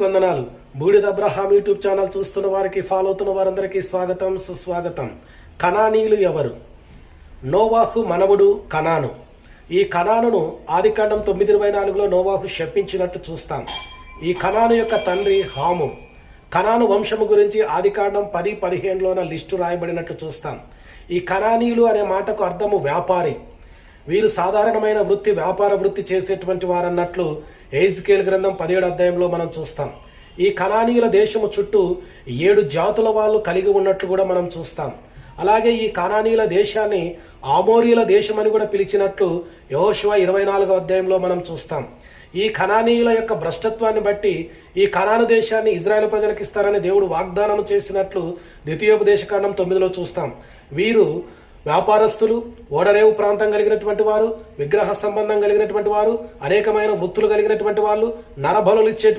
వందనాలు. బూడిద Abraham YouTube channel చూస్తున్న వారికి, ఫాలో అవుతున్న వారందరికీ స్వాగతం, సుస్వాగతం. కనానీయులు ఎవరు? నోవాహు మనవడు కనాను. ఈ కనానును ఆదికాండం 9:24లో నోవాహు శపించినట్టు చూస్తాం. ఈ కనాను యొక్క తండ్రి హాము. కనాను వంశము గురించి ఆదికాండం 10:15లోన లిస్టు రాయబడినట్లు చూస్తాం. ఈ కనానీయులు అనే మాటకు అర్థము వ్యాపారి. వీరు సాధారణమైన వృత్తి, వ్యాపార వృత్తి చేసేటువంటి వారన్నట్లు ఎహెజ్కేలు గ్రంథం 17వ అధ్యాయంలో మనం చూస్తాం. ఈ కనానీయుల దేశము చుట్టూ 7 జాతుల వాళ్ళు కలిగి ఉన్నట్లు కూడా మనం చూస్తాం. అలాగే ఈ కనానీయుల దేశాన్ని ఆమోరీయుల దేశమని కూడా పిలిచినట్లు యెహోషువ 24వ అధ్యాయంలో మనం చూస్తాం. ఈ కనానీయుల యొక్క భ్రష్టత్వాన్ని బట్టి ఈ కనాను దేశాన్ని ఇజ్రాయెల్ ప్రజలకు ఇస్తారని దేవుడు వాగ్దానం చేసినట్లు ద్వితీయోపదేశకాండం 9లో చూస్తాం. వీరు వ్యాపారస్తులు, ఓడరేవు ప్రాంతం కలిగినటువంటి వారు, విగ్రహ సంబంధం కలిగినటువంటి వారు, అనేకమైన వృత్తులు కలిగినటువంటి వాళ్ళు, నరబలులు ఇచ్చేటువంటి